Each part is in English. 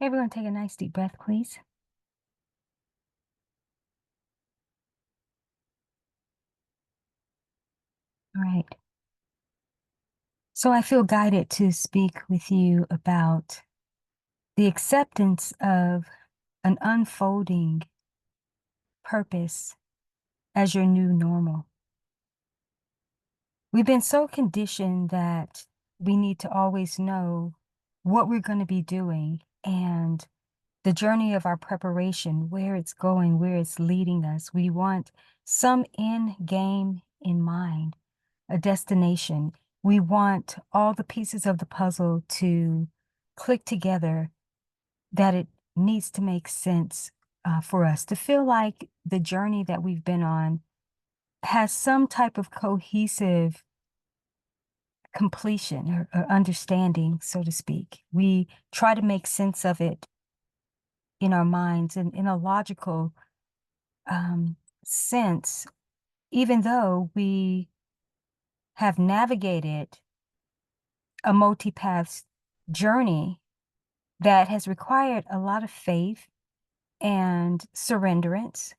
Everyone take a nice deep breath, please. All right. So I feel guided to speak with you about the acceptance of an unfolding purpose as your new normal. We've been so conditioned that we need to always know what we're going to be doing and the journey of our preparation, where it's going, where it's leading us. We want some end game in mind, a destination. We want all the pieces of the puzzle to click together, that it needs to make sense for us to feel like the journey that we've been on has some type of cohesive completion or understanding, so to speak. We try to make sense of it in our minds and in a logical sense, even though we have navigated a multi-path journey that has required a lot of faith and surrenderance.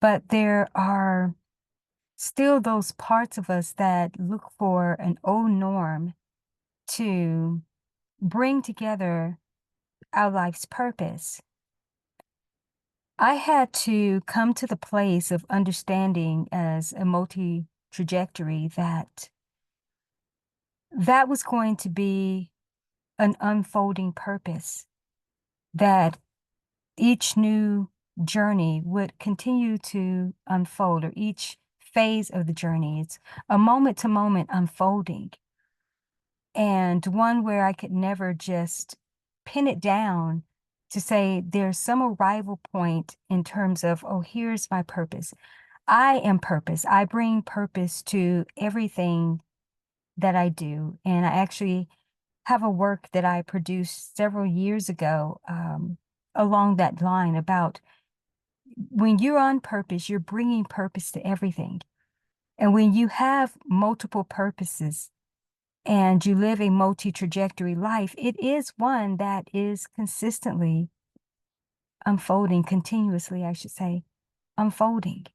But there are still those parts of us that look for an old norm to bring together our life's purpose. I had to come to the place of understanding as a multi-trajectory that that was going to be an unfolding purpose, that each new journey would continue to unfold, or each phase of the journey. It's a moment to moment unfolding, and one where I could never just pin it down to say there's some arrival point in terms of, oh, here's my purpose. I am purpose. I bring purpose to everything that I do. And I actually have a work that I produced several years ago along that line about when you're on purpose, you're bringing purpose to everything. And when you have multiple purposes and you live a multi-trajectory life, it is one that is consistently unfolding, continuously, I should say, unfolding.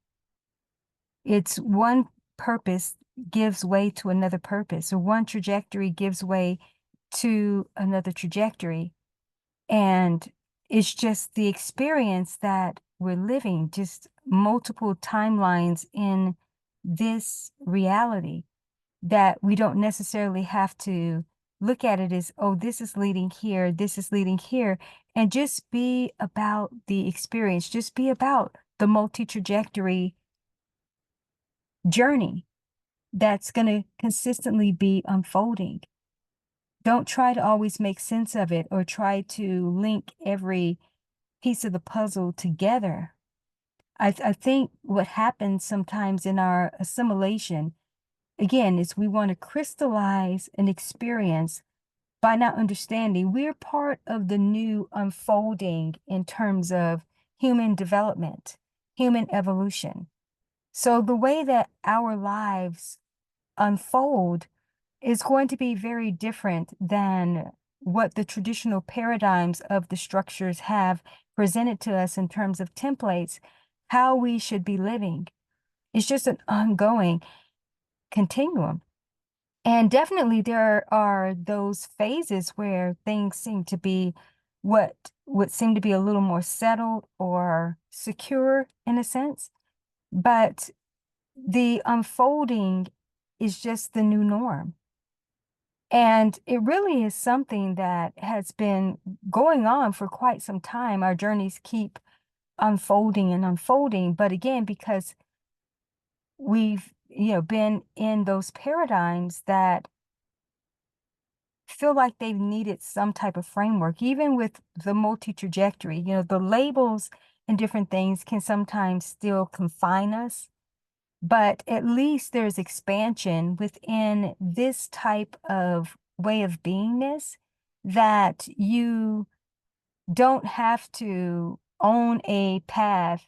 It's one purpose gives way to another purpose, or one trajectory gives way to another trajectory. And it's just the experience that we're living, just multiple timelines in this reality, that we don't necessarily have to look at it as, oh, this is leading here, this is leading here, and just be about the experience, just be about the multi-trajectory journey that's going to consistently be unfolding. Don't try to always make sense of it or try to link every piece of the puzzle together. I think what happens sometimes in our assimilation, again, is we want to crystallize an experience by not understanding we're part of the new unfolding in terms of human development, human evolution. So the way that our lives unfold is going to be very different than what the traditional paradigms of the structures have presented to us in terms of templates, how we should be living. It's just an ongoing continuum. And definitely there are those phases where things seem to be what would seem to be a little more settled or secure in a sense. But the unfolding is just the new norm. And it really is something that has been going on for quite some time. Our journeys keep unfolding and unfolding. But again, because we've, been in those paradigms that feel like they've needed some type of framework, even with the multi-trajectory, the labels and different things can sometimes still confine us. But at least there's expansion within this type of way of beingness, that you don't have to own a path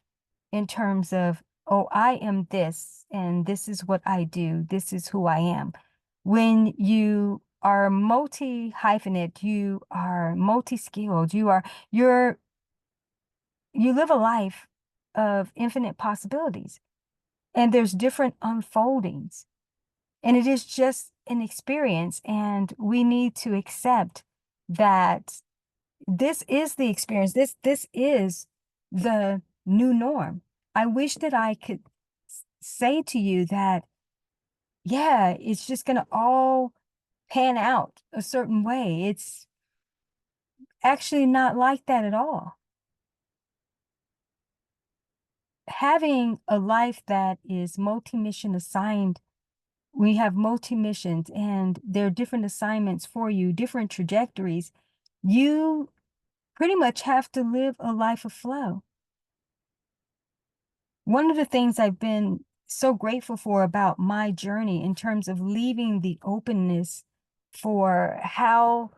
in terms of, oh, I am this, and this is what I do, this is who I am. When you are multi-hyphenate, you are multi-skilled, you live a life of infinite possibilities, and there's different unfoldings, and it is just an experience, and we need to accept that this is the experience. This is the new norm. I wish that I could say to you that, yeah, it's just going to all pan out a certain way. It's actually not like that at all. Having a life that is multi-mission assigned, we have multi-missions and there are different assignments for you, different trajectories. You pretty much have to live a life of flow. One of the things I've been so grateful for about my journey in terms of leaving the openness for how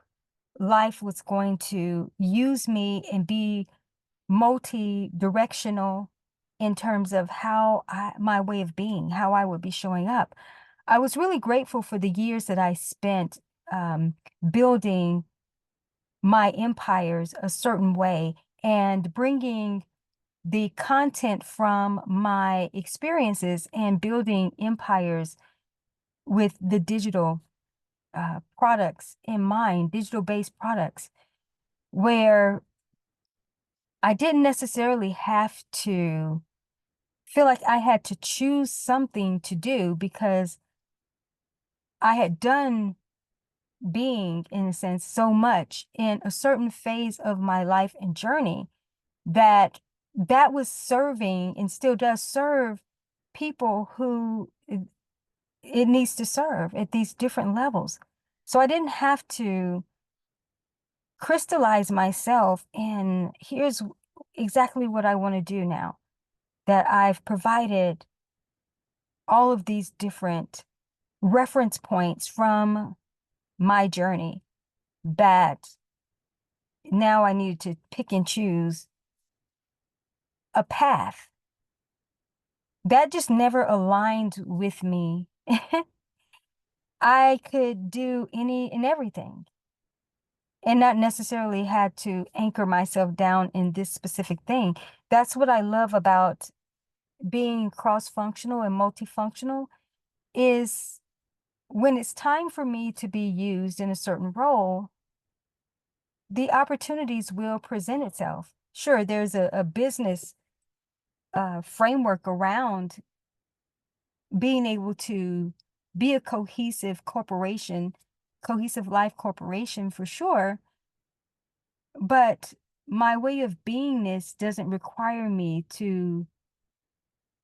life was going to use me and be multi-directional in terms of how my way of being, how I would be showing up. I was really grateful for the years that I spent building my empires a certain way and bringing the content from my experiences and building empires with the digital products in mind, digital-based products, where I didn't necessarily have to feel like I had to choose something to do because I had done being, in a sense, so much in a certain phase of my life and journey that was serving and still does serve people who it needs to serve at these different levels. So I didn't have to crystallize myself in here's exactly what I want to do now that I've provided all of these different reference points from my journey that now I needed to pick and choose a path that just never aligned with me. I could do any and everything and not necessarily had to anchor myself down in this specific thing. That's what I love about being cross-functional and multifunctional is when it's time for me to be used in a certain role, the opportunities will present itself. Sure, there's a business framework around being able to be a cohesive corporation, cohesive life corporation for sure. But my way of beingness doesn't require me to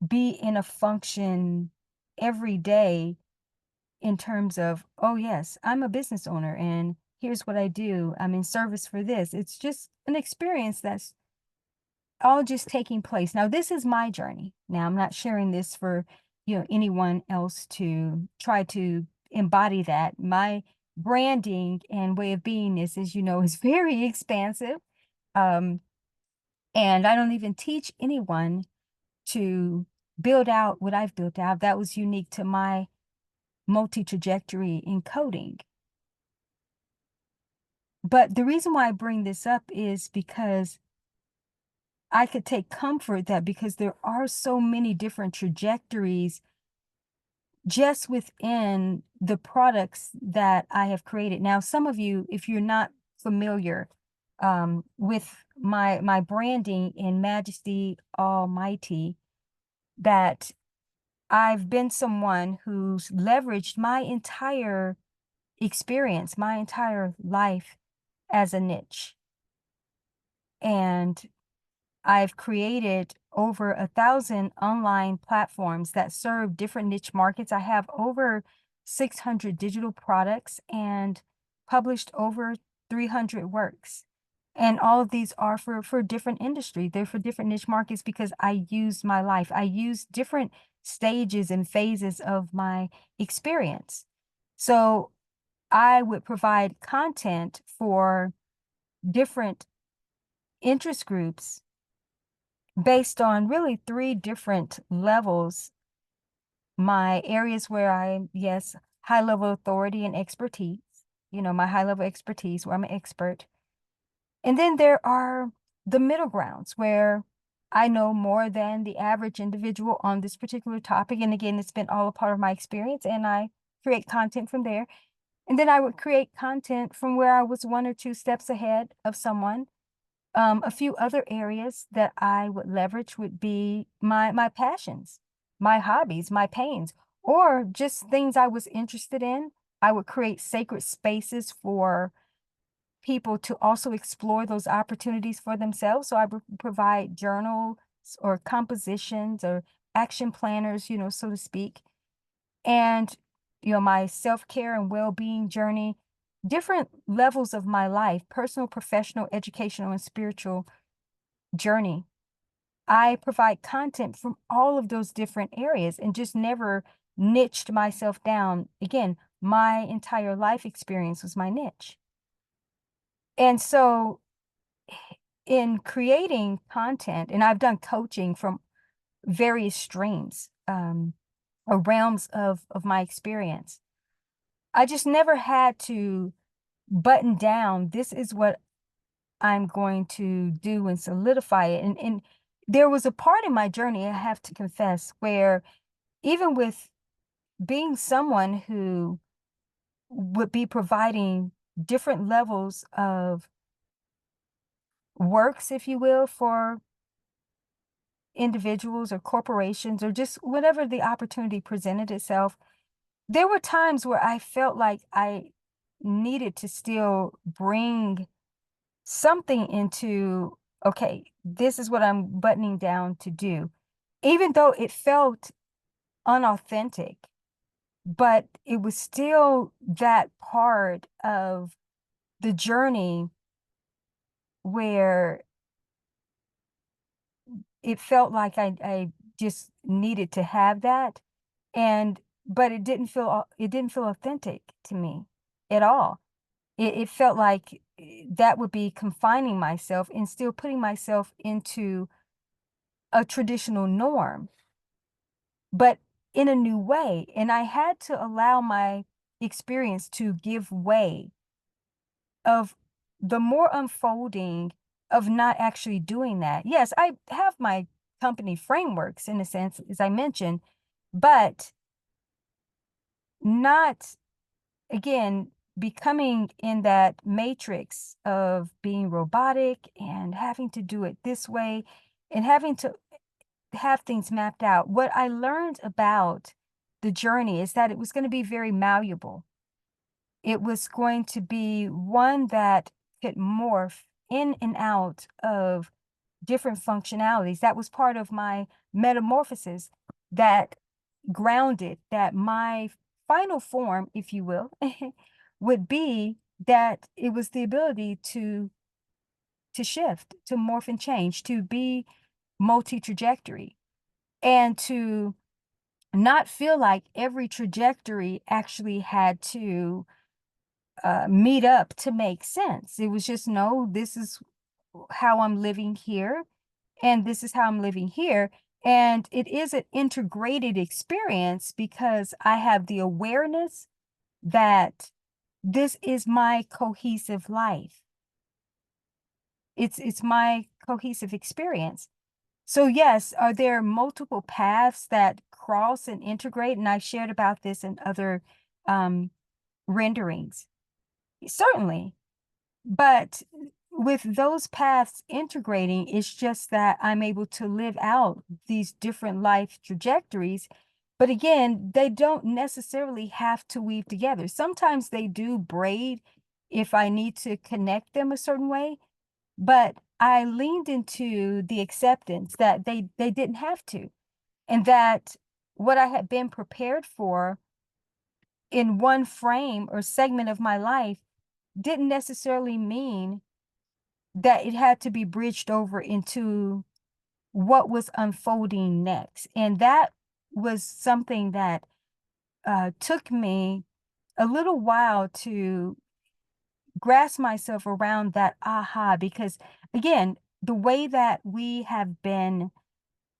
be in a function every day in terms of, oh, yes, I'm a business owner and here's what I do. I'm in service for this. It's just an experience that's all just taking place. Now, this is my journey. Now, I'm not sharing this for, anyone else to try to embody that. My branding and way of beingness, as you know, is very expansive. And I don't even teach anyone to build out what I've built out. That was unique to my multi-trajectory encoding. But the reason why I bring this up is because I could take comfort that because there are so many different trajectories just within the products that I have created. Now, some of you, if you're not familiar with my branding in MAJESTY-ALL-MIGHTY, that I've been someone who's leveraged my entire experience, my entire life as a niche. And I've created over 1,000 online platforms that serve different niche markets. I have over 600 digital products and published over 300 works. And all of these are for different industry. They're for different niche markets because I use my life. I use different stages and phases of my experience. So I would provide content for different interest groups based on really 3 different levels. My areas where I'm, yes, high level authority and expertise. my high level expertise where I'm an expert. And then there are the middle grounds where I know more than the average individual on this particular topic. And again, it's been all a part of my experience, and I create content from there. And then I would create content from where I was 1 or 2 steps ahead of someone. A few other areas that I would leverage would be my passions, my hobbies, my pains, or just things I was interested in. I would create sacred spaces for people to also explore those opportunities for themselves. So I would provide journals or compositions or action planners, so to speak. And, my self-care and well-being journey, different levels of my life, personal, professional, educational, and spiritual journey. I provide content from all of those different areas and just never niched myself down. Again, my entire life experience was my niche. And so in creating content, and I've done coaching from various streams or realms of my experience, I just never had to button down, this is what I'm going to do and solidify it. And there was a part in my journey, I have to confess, where even with being someone who would be providing different levels of works, if you will, for individuals or corporations or just whatever the opportunity presented itself, there were times where I felt like I needed to still bring something into, okay, this is what I'm buttoning down to do, even though it felt unauthentic, but it was still that part of the journey where it felt like I just needed to have that. And but it didn't feel authentic to me at all. It felt like that would be confining myself and still putting myself into a traditional norm, but in a new way. And I had to allow my experience to give way of the more unfolding of not actually doing that. Yes, I have my company frameworks in a sense, as I mentioned, but not, again, becoming in that matrix of being robotic and having to do it this way and having to have things mapped out. What I learned about the journey is that it was going to be very malleable. It was going to be one that could morph in and out of different functionalities. That was part of my metamorphosis that grounded that my final form, if you will, would be that it was the ability to shift, to morph and change, to be multi-trajectory, and to not feel like every trajectory actually had to meet up to make sense. It was just, no, this is how I'm living here, and this is how I'm living here. And it is an integrated experience because I have the awareness that this is my cohesive life. It's my cohesive experience. So yes, are there multiple paths that cross and integrate? And I shared about this in other renderings. Certainly. But with those paths integrating, it's just that I'm able to live out these different life trajectories. But again, they don't necessarily have to weave together. Sometimes they do braid if I need to connect them a certain way, but I leaned into the acceptance that they didn't have to, and that what I had been prepared for in one frame or segment of my life didn't necessarily mean that it had to be bridged over into what was unfolding next. And that was something that took me a little while to grasp myself around that aha, because again, the way that we have been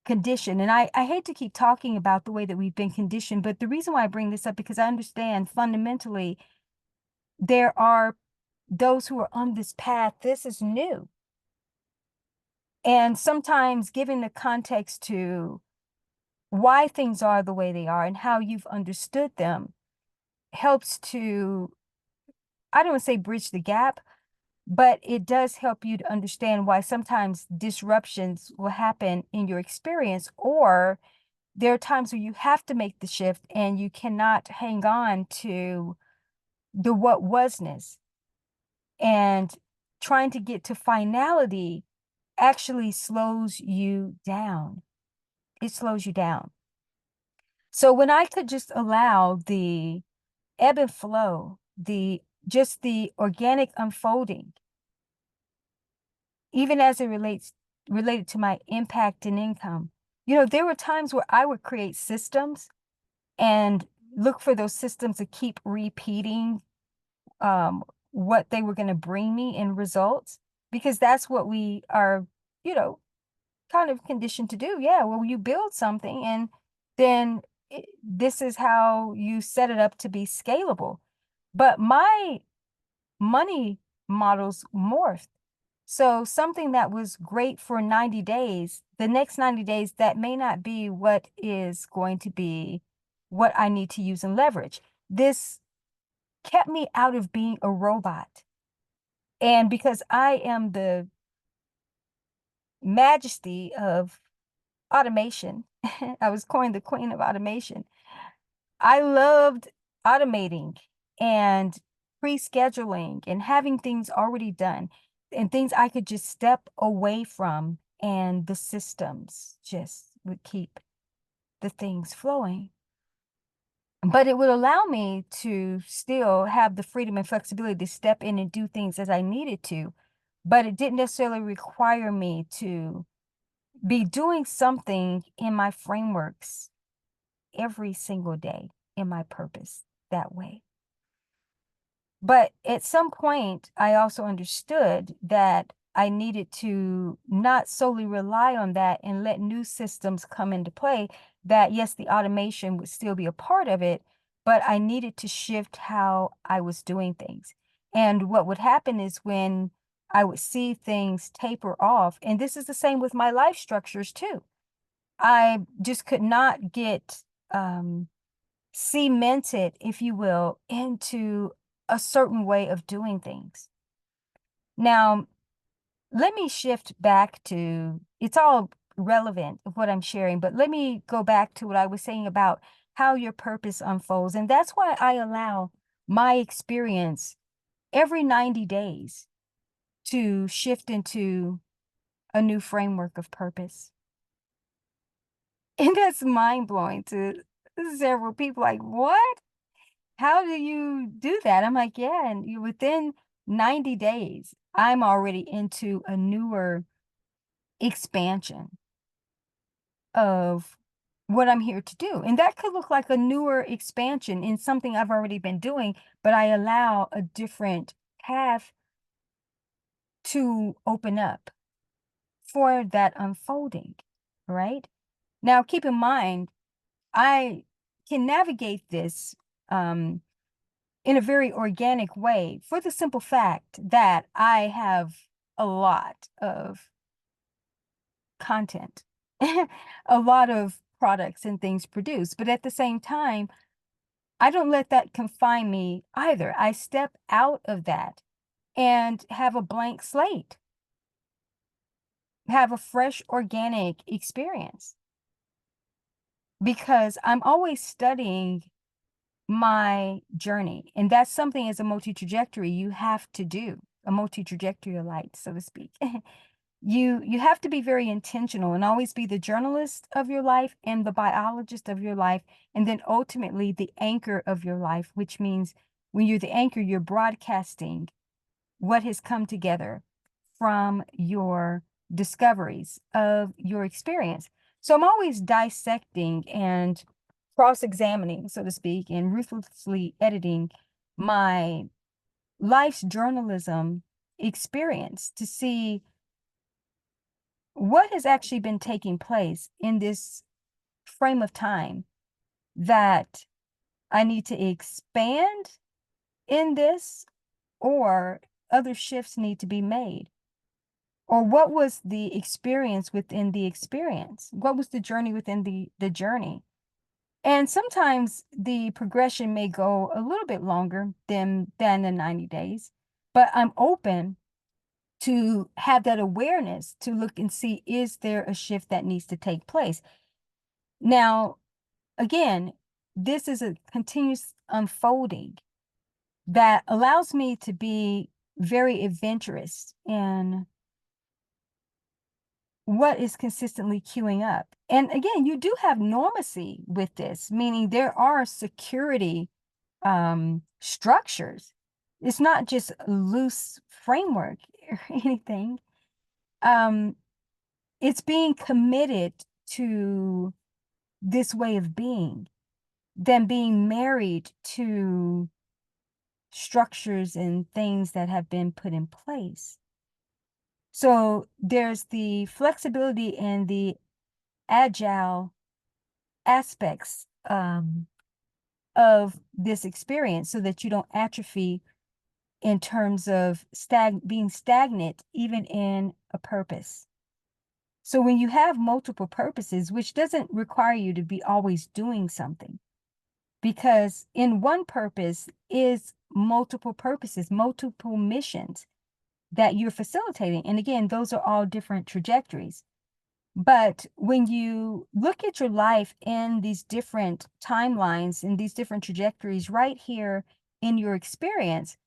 conditioned, and I hate to keep talking about the way that we've been conditioned, but the reason why I bring this up, because I understand fundamentally there are those who are on this path. This is new. And sometimes giving the context to why things are the way they are and how you've understood them helps to, I don't want to say bridge the gap, but it does help you to understand why sometimes disruptions will happen in your experience, or there are times where you have to make the shift and you cannot hang on to the what wasness. And trying to get to finality actually slows you down. It slows you down. So when I could just allow the ebb and flow, just the organic unfolding, even as it related to my impact and income. You know, there were times where I would create systems and look for those systems to keep repeating what they were going to bring me in results, because that's what we are, you know, kind of conditioned to do. Yeah, well, you build something and then this is how you set it up to be scalable. But my money models morphed. So something that was great for 90 days, the next 90 days, that may not be what is going to be what I need to use and leverage. This kept me out of being a robot. And because I am the majesty of automation, I was coined the queen of automation. I loved automating and pre-scheduling and having things already done and things I could just step away from, and the systems just would keep the things flowing. But it would allow me to still have the freedom and flexibility to step in and do things as I needed to, but it didn't necessarily require me to be doing something in my frameworks every single day in my purpose that way. But at some point, I also understood that I needed to not solely rely on that and let new systems come into play. That, yes, the automation would still be a part of it, but I needed to shift how I was doing things. And what would happen is when I would see things taper off, and this is the same with my life structures too. I just could not get cemented, if you will, into a certain way of doing things. Now, let me shift back to, it's all relevant of what I'm sharing, but let me go back to what I was saying about how your purpose unfolds. And that's why I allow my experience every 90 days to shift into a new framework of purpose. And that's mind-blowing to several people, like, what? How do you do that? I'm like, yeah, and within 90 days, I'm already into a newer expansion of what I'm here to do. And that could look like a newer expansion in something I've already been doing, but I allow a different path to open up for that unfolding, right? Now, keep in mind, I can navigate this in a very organic way for the simple fact that I have a lot of content, a lot of products and things produced. But at the same time, I don't let that confine me either. I step out of that and have a blank slate, have a fresh organic experience, because I'm always studying my journey. And that's something as a multi-trajectory you have to do, a multi-trajectory light, so to speak. You have to be very intentional and always be the journalist of your life and the biologist of your life, and then ultimately the anchor of your life, which means when you're the anchor, you're broadcasting what has come together from your discoveries of your experience. So I'm always dissecting and cross-examining, so to speak, and ruthlessly editing my life's journalism experience to see what has actually been taking place in this frame of time that I need to expand in this, or other shifts need to be made? Or what was the experience within the experience? What was the journey within the journey? And sometimes the progression may go a little bit longer than the 90 days, but I'm open to have that awareness to look and see, is there a shift that needs to take place? Now, again, this is a continuous unfolding that allows me to be very adventurous in what is consistently queuing up. And again, you do have normacy with this, meaning there are security structures. It's not just a loose framework or anything. It's being committed to this way of being than being married to structures and things that have been put in place. So there's the flexibility and the agile aspects of this experience so that you don't atrophy in terms of being stagnant, even in a purpose. So when you have multiple purposes, which doesn't require you to be always doing something, because in one purpose is multiple purposes, multiple missions that you're facilitating. And again, those are all different trajectories. But when you look at your life in these different timelines, in these different trajectories right here in your experience,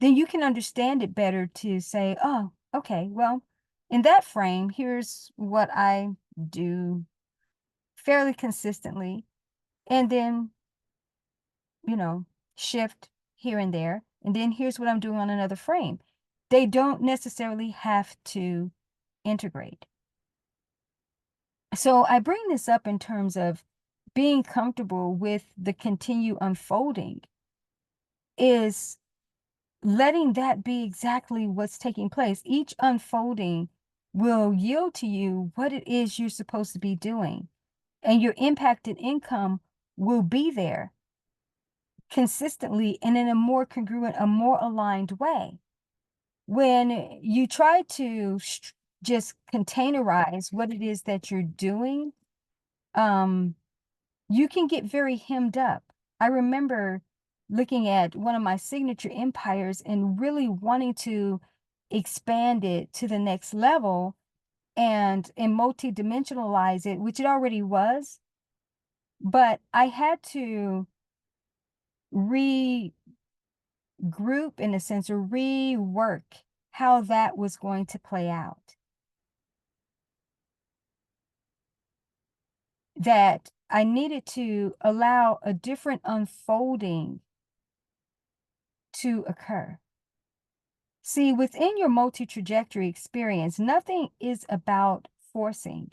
then you can understand it better to say, oh, okay, well, in that frame, here's what I do fairly consistently. And then, shift here and there. And then here's what I'm doing on another frame. They don't necessarily have to integrate. So I bring this up in terms of being comfortable with the continued unfolding is letting that be exactly what's taking place. Each unfolding will yield to you what it is you're supposed to be doing, and your impact and income will be there consistently and in a more congruent, a more aligned way. When you try to just containerize what it is that you're doing, you can get very hemmed up. I remember looking at one of my signature empires and really wanting to expand it to the next level and multidimensionalize it, which it already was. But I had to regroup, in a sense, or rework how that was going to play out. That I needed to allow a different unfolding to occur. See, within your multi-trajectory experience, nothing is about forcing.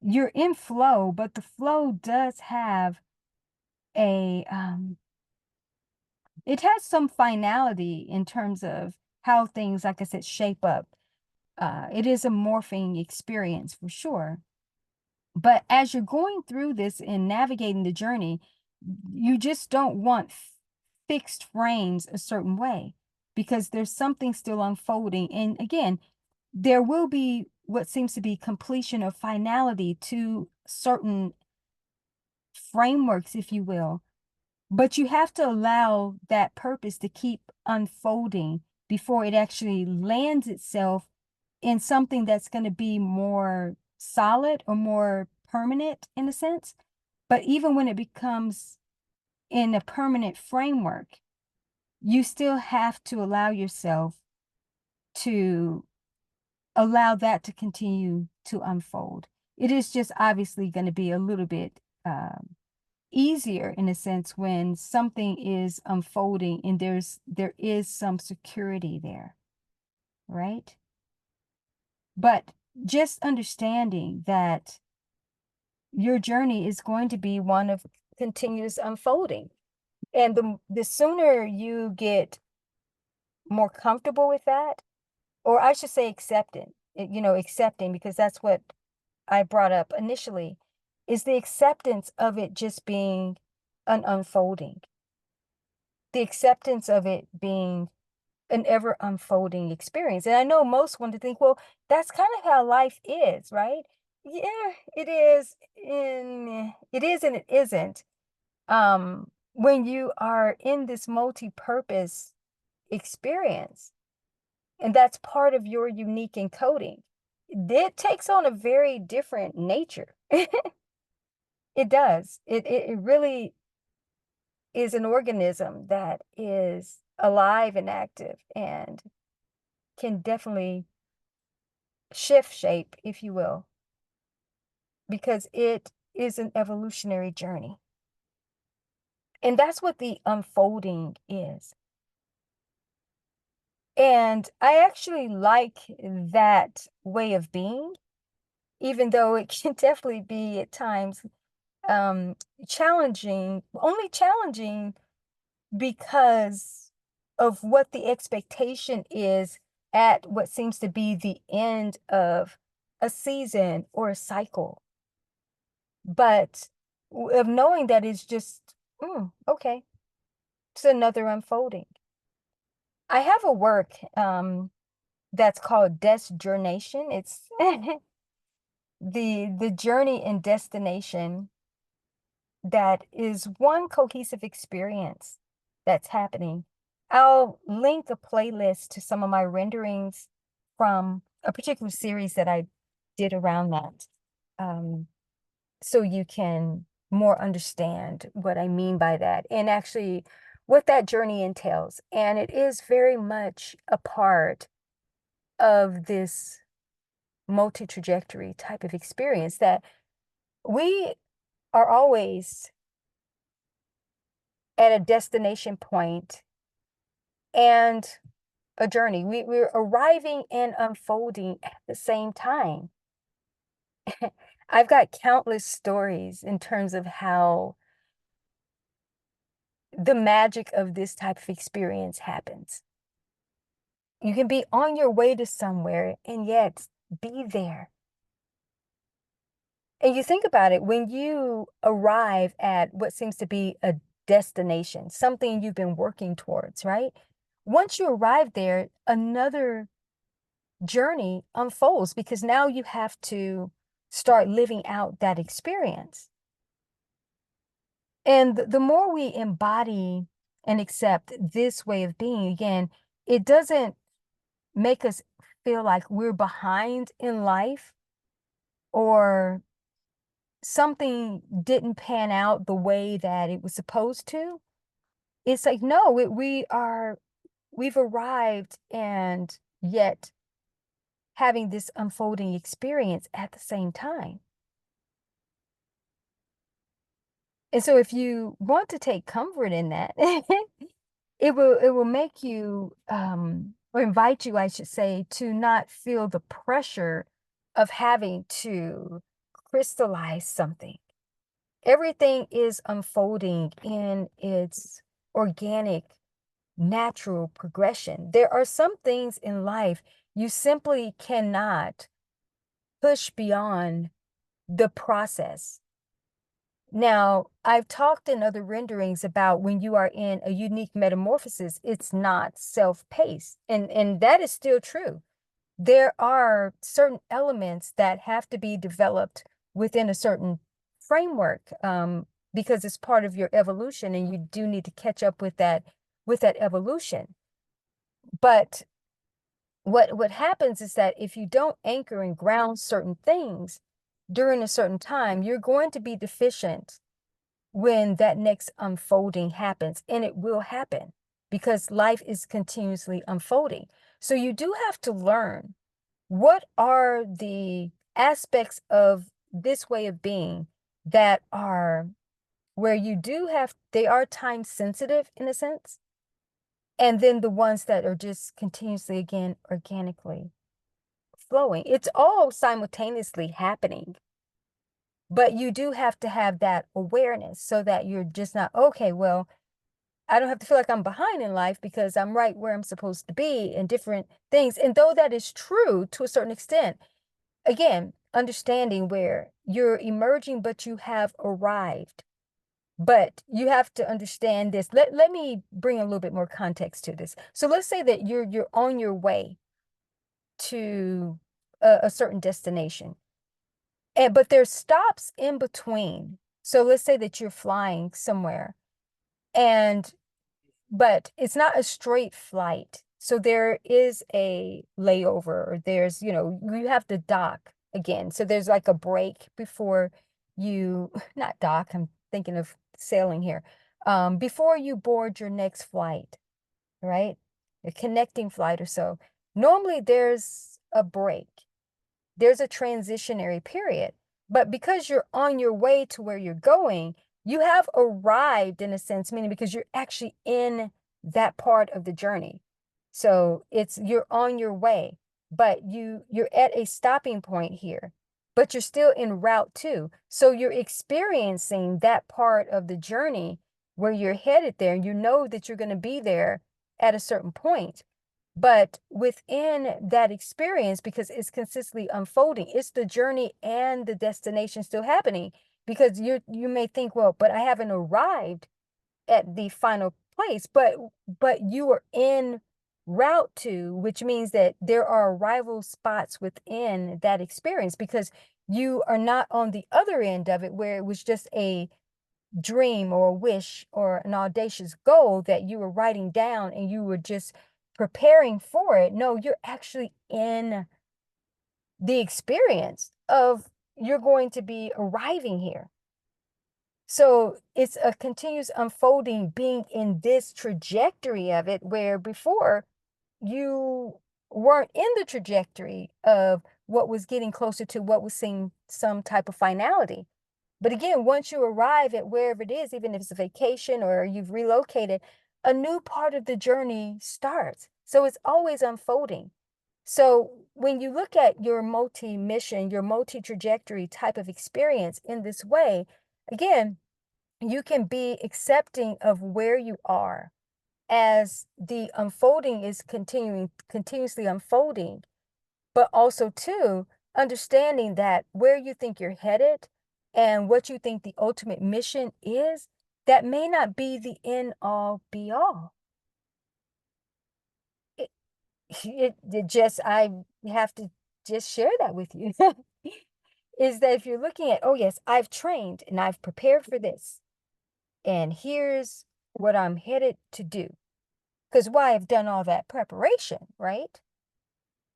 You're in flow, but the flow does have it has some finality in terms of how things, like I said, shape up. It is a morphing experience for sure. But as you're going through this and navigating the journey, you just don't want fixed frames a certain way because there's something still unfolding. And again, there will be what seems to be completion or finality to certain frameworks, if you will. But you have to allow that purpose to keep unfolding before it actually lands itself in something that's going to be more solid or more permanent in a sense. But even when it becomes in a permanent framework, you still have to allow yourself to allow that to continue to unfold. It is just obviously going to be a little bit easier in a sense when something is unfolding and there is some security there, right? But just understanding that your journey is going to be one of continuous unfolding. And the sooner you get more comfortable with that, or I should say accepting, because that's what I brought up initially, is the acceptance of it just being an unfolding. the acceptance of it being an ever unfolding experience. And I know most want to think, well, that's kind of how life is, right? Yeah, it is. It is and it isn't. When you are in this multi-purpose experience, and that's part of your unique encoding, it takes on a very different nature. It does. It really is an organism that is alive and active and can definitely shift shape, if you will, because it is an evolutionary journey. And that's what the unfolding is. And I actually like that way of being, even though it can definitely be at times challenging, only challenging because of what the expectation is at what seems to be the end of a season or a cycle. But of knowing that it's just, okay, it's another unfolding. I have a work that's called Dest-Journation. It's the journey and destination that is one cohesive experience that's happening. I'll link a playlist to some of my renderings from a particular series that I did around that, so you can more understand what I mean by that and actually what that journey entails. And it is very much a part of this multi-trajectory type of experience that we are always at a destination point and a journey. We're arriving and unfolding at the same time. I've got countless stories in terms of how the magic of this type of experience happens. You can be on your way to somewhere and yet be there. And you think about it, when you arrive at what seems to be a destination, something you've been working towards, right? Once you arrive there, another journey unfolds because now you have to start living out that experience. And the more we embody and accept this way of being, again, it doesn't make us feel like we're behind in life or something didn't pan out the way that it was supposed to. It's like, no, we've arrived and yet having this unfolding experience at the same time. And so if you want to take comfort in that, it will make you or invite you, I should say, to not feel the pressure of having to crystallize something. Everything is unfolding in its organic, natural progression. There are some things in life you simply cannot push beyond the process. Now, I've talked in other renderings about when you are in a unique metamorphosis, it's not self-paced, and that is still true. There are certain elements that have to be developed within a certain framework, because it's part of your evolution, and you do need to catch up with that evolution. But what happens is that if you don't anchor and ground certain things during a certain time, you're going to be deficient when that next unfolding happens, and it will happen because life is continuously unfolding. So you do have to learn what are the aspects of this way of being that are where you do have, they are time sensitive in a sense, and then the ones that are just continuously, again, organically flowing. It's all simultaneously happening. But you do have to have that awareness so that you're just not, okay, well, I don't have to feel like I'm behind in life because I'm right where I'm supposed to be in different things. And though that is true to a certain extent, again, understanding where you're emerging, but you have arrived. But you have to understand this. Let me bring a little bit more context to this. So let's say that you're on your way to a certain destination, but there's stops in between. So let's say that you're flying somewhere, and but it's not a straight flight. So there is a layover, or there's, you have to dock again. So there's like a break before you, not dock, I'm thinking of sailing here, before you board your next flight, right? A connecting flight or so. Normally there's a break, there's a transitionary period. But because you're on your way to where you're going, you have arrived in a sense, meaning because you're actually in that part of the journey. So you're on your way, but you're at a stopping point here, but you're still en route too. So you're experiencing that part of the journey where you're headed there, and you know that you're going to be there at a certain point. But within that experience, because it's consistently unfolding, it's the journey and the destination still happening. Because you may think, well, but I haven't arrived at the final place, but you are en route to, which means that there are arrival spots within that experience, because you are not on the other end of it where it was just a dream or a wish or an audacious goal that you were writing down and you were just preparing for it. No, you're actually in the experience of you're going to be arriving here. So it's a continuous unfolding, being in this trajectory of it, where before you weren't in the trajectory of what was getting closer to what was seeing some type of finality. But again, once you arrive at wherever it is, even if it's a vacation or you've relocated, a new part of the journey starts. So it's always unfolding. So when you look at your multi-mission, your multi-trajectory type of experience in this way, again, you can be accepting of where you are as the unfolding is continuously unfolding, but also too, understanding that where you think you're headed and what you think the ultimate mission is, that may not be the end all be all. I have to just share that with you. Is that if you're looking at, oh yes, I've trained and I've prepared for this, and here's what I'm headed to do. Because why I've done all that preparation, right?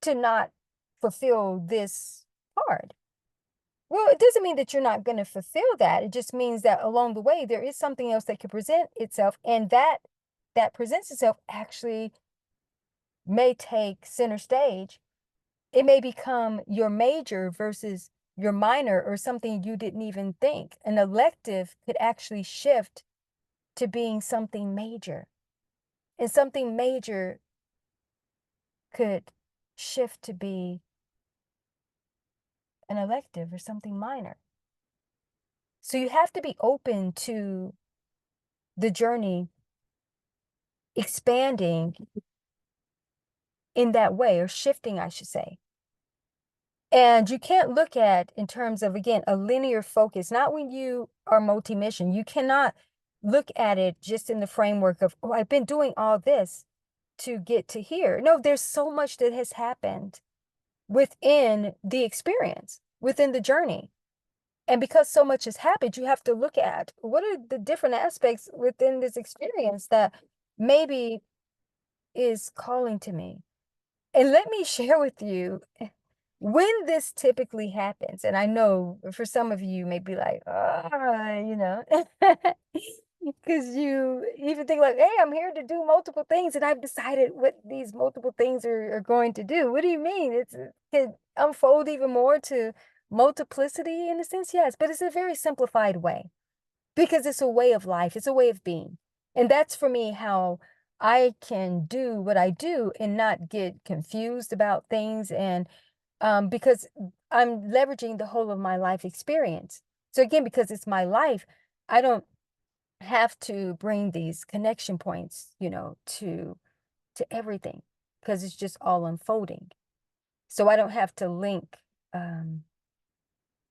To not fulfill this part. Well, it doesn't mean that you're not going to fulfill that. It just means that along the way, there is something else that could present itself, and that presents itself actually may take center stage. It may become your major versus your minor, or something you didn't even think. An elective could actually shift to being something major, and something major could shift to be an elective or something minor. So you have to be open to the journey expanding in that way, or shifting, I should say. And you can't look at in terms of, again, a linear focus, not when you are multi-mission. You cannot look at it just in the framework of, oh, I've been doing all this to get to here. No, there's so much that has happened within the experience, within the journey. And because so much has happened, you have to look at what are the different aspects within this experience that maybe is calling to me. And let me share with you when this typically happens. And I know for some of you may be like, because you even think like, hey, I'm here to do multiple things, and I've decided what these multiple things are going to do. What do you mean? It can unfold even more to multiplicity in a sense, yes, but it's a very simplified way, because it's a way of life, it's a way of being. And that's for me how I can do what I do and not get confused about things. And because I'm leveraging the whole of my life experience. So again, because it's my life, I don't have to bring these connection points, to everything, because it's just all unfolding. So I don't have to link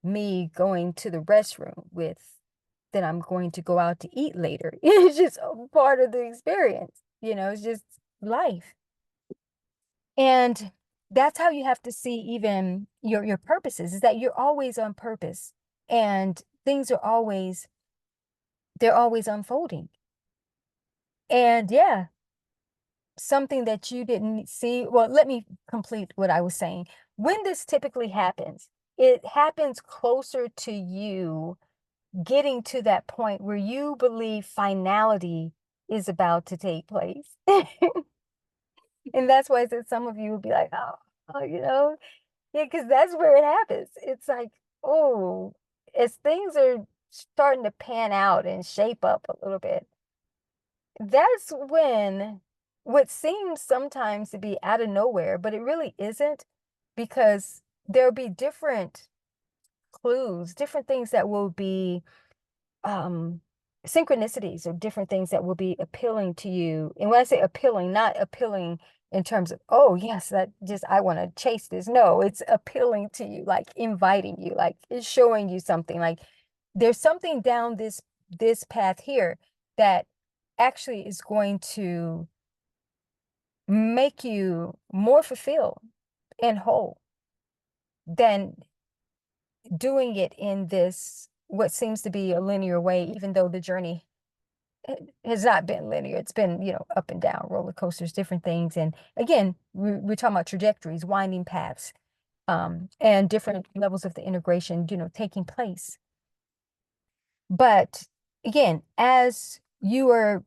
me going to the restroom with that I'm going to go out to eat later. It's just part of the experience. It's just life. And that's how you have to see even your purposes, is that you're always on purpose, and things are always, they're always unfolding. And yeah, something that you didn't see. Well, let me complete what I was saying. When this typically happens, it happens closer to you getting to that point where you believe finality is about to take place. And that's why I said some of you will be like, oh, yeah, because that's where it happens. It's like, oh, as things are starting to pan out and shape up a little bit, that's when what seems sometimes to be out of nowhere, but it really isn't, because there'll be different clues, different things that will be synchronicities, or different things that will be appealing to you. And when I say appealing, not appealing in terms of, oh yes, that just, I want to chase this. No, it's appealing to you, like inviting you, like it's showing you something, like there's something down this path here that actually is going to make you more fulfilled and whole than doing it in this what seems to be a linear way, even though the journey has not been linear. It's been, up and down, roller coasters, different things. And again, we're talking about trajectories, winding paths, and different levels of the integration, taking place. But again, as you are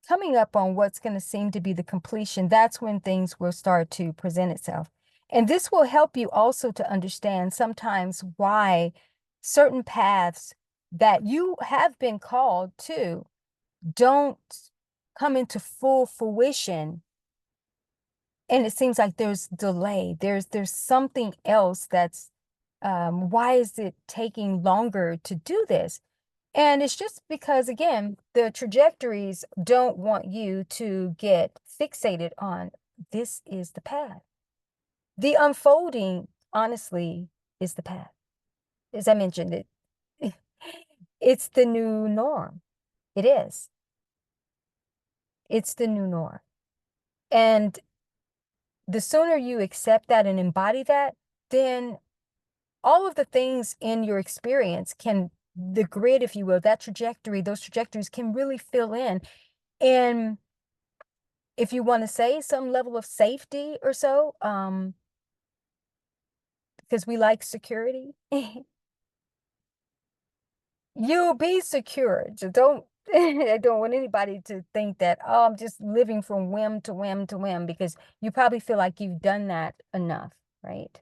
coming up on what's going to seem to be the completion, that's when things will start to present itself. And this will help you also to understand sometimes why certain paths that you have been called to don't come into full fruition. And it seems like there's delay. There's something else that's, why is it taking longer to do this? And it's just because, again, the trajectories don't want you to get fixated on this is the path. The unfolding, honestly, is the path. As I mentioned, it's the new norm. It is. It's the new norm. And the sooner you accept that and embody that, then all of the things in your experience can, the grid, if you will, that trajectory, those trajectories can really fill in. And if you want to say some level of safety or so, because we like security, you'll be secure. So don't, I don't want anybody to think that, oh, I'm just living from whim to whim to whim, because you probably feel like you've done that enough, right?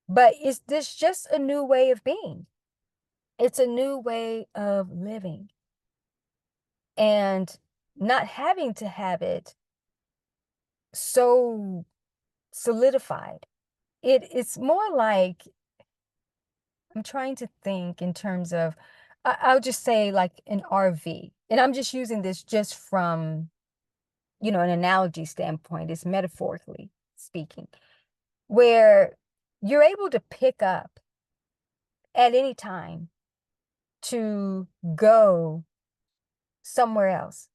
But is this just a new way of being? It's a new way of living. And not having to have it so solidified. It's more like, I'm trying to think in terms of, I'll just say like an RV. And I'm just using this just from, an analogy standpoint, it's metaphorically speaking, where you're able to pick up at any time to go somewhere else.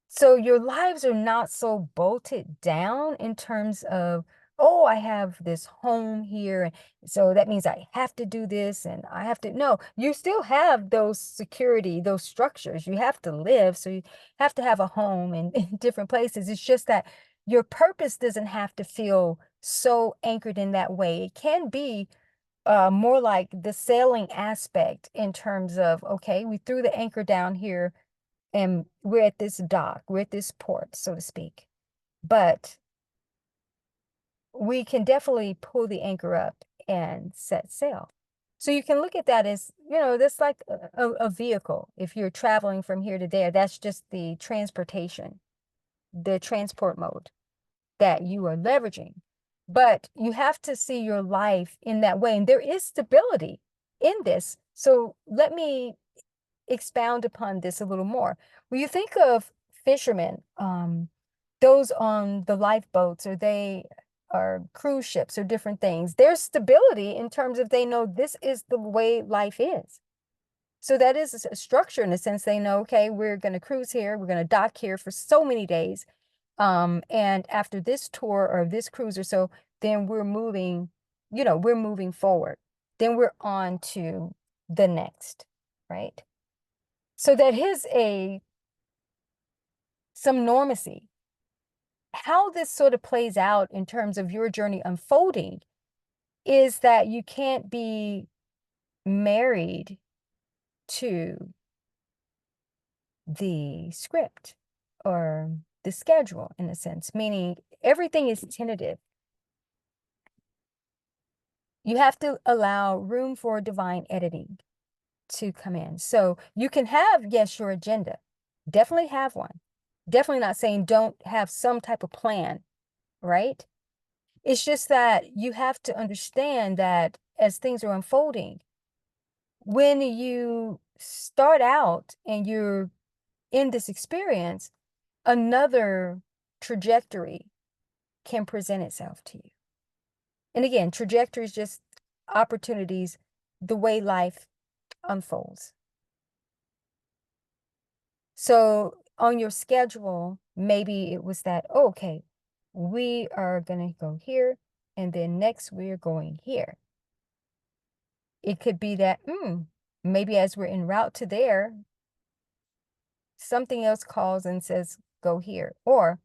So your lives are not so bolted down in terms of, oh, I have this home here, so that means I have to do this and I have to. No, you still have those security, those structures. You have to live, so you have to have a home in different places. It's just that your purpose doesn't have to feel so anchored in that way. It can be more like the sailing aspect in terms of, okay, we threw the anchor down here and we're at this dock, we're at this port, so to speak. But we can definitely pull the anchor up and set sail. So you can look at that as, that's like a vehicle. If you're traveling from here to there, that's just the transportation, the transport mode that you are leveraging. But you have to see your life in that way. And there is stability in this. So let me expound upon this a little more. When you think of fishermen, those on the lifeboats, or they are cruise ships or different things, there's stability in terms of they know this is the way life is. So that is a structure in a sense. They know, okay, we're going to cruise here, we're going to dock here for so many days. And after this tour or this cruise or so, then we're moving, we're moving forward. Then we're on to the next, right? So that is some normacy. How this sort of plays out in terms of your journey unfolding is that you can't be married to the script or the schedule in a sense, meaning everything is tentative. You have to allow room for divine editing to come in. So you can have, yes, your agenda. Definitely have one. Definitely not saying don't have some type of plan, right? It's just that you have to understand that as things are unfolding, when you start out and you're in this experience, another trajectory can present itself to you. And again, trajectory is just opportunities, the way life unfolds. So on your schedule, maybe it was that, oh, okay, we are going to go here, and then next we're going here. It could be that, maybe as we're en route to there, something else calls and says, go here, or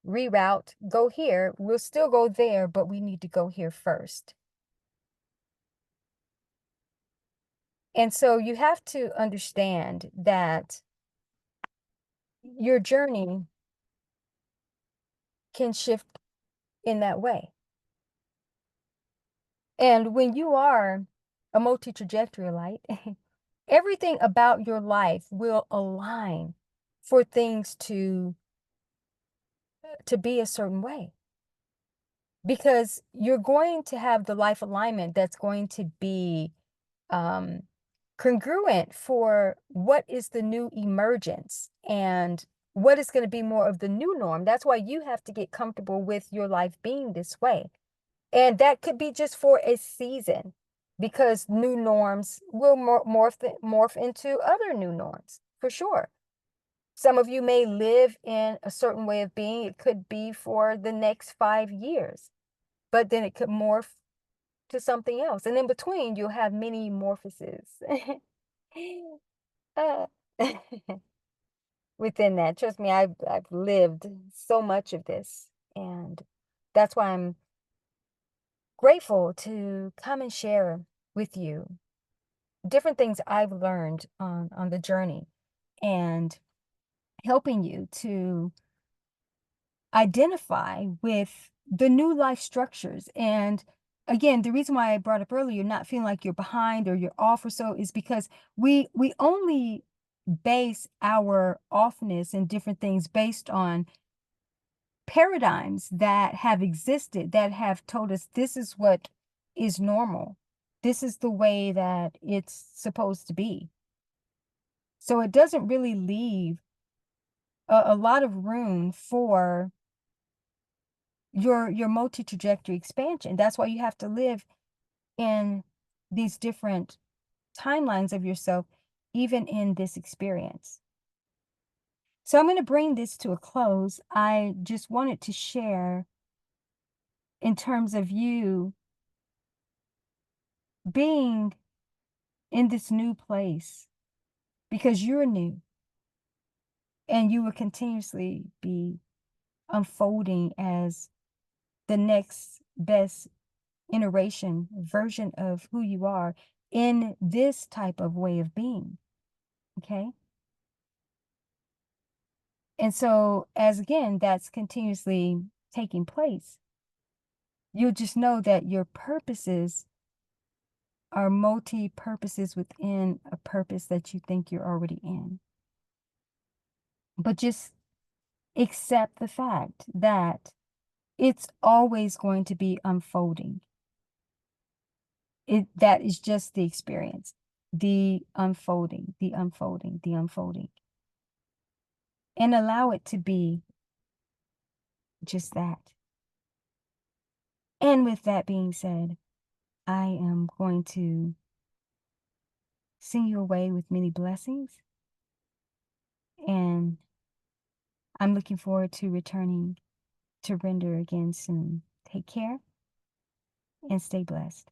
reroute, go here. We'll still go there, but we need to go here first. And so you have to understand that your journey can shift in that way. And when you are a multi-trajectory light, everything about your life will align for things to be a certain way. Because you're going to have the life alignment that's going to be congruent for what is the new emergence and what is going to be more of the new norm. That's why you have to get comfortable with your life being this way. And that could be just for a season, because new norms will morph into other new norms, for sure. Some of you may live in a certain way of being. It could be for the next 5 years, but then it could morph to something else. And in between, you'll have many morphosis uh, within that. Trust me, I've lived so much of this. And that's why I'm grateful to come and share with you different things I've learned on the journey, and helping you to identify with the new life structures. And again, the reason why I brought up earlier, not feeling like you're behind or you're off or so, is because we only base our offness and different things based on paradigms that have existed, that have told us this is what is normal. This is the way that it's supposed to be. So it doesn't really leave a lot of room for your multi-trajectory expansion. That's why you have to live in these different timelines of yourself, even in this experience. So I'm going to bring this to a close. I just wanted to share in terms of you being in this new place, because you're new and you will continuously be unfolding as the next best iteration version of who you are in this type of way of being. Okay. And so as again, that's continuously taking place, you'll just know that your purposes are multi-purposes within a purpose that you think you're already in. But just accept the fact that it's always going to be unfolding. That is just the experience, the unfolding, the unfolding, the unfolding. And allow it to be just that. And with that being said, I am going to send you away with many blessings. And I'm looking forward to returning to render again soon. Take care and stay blessed.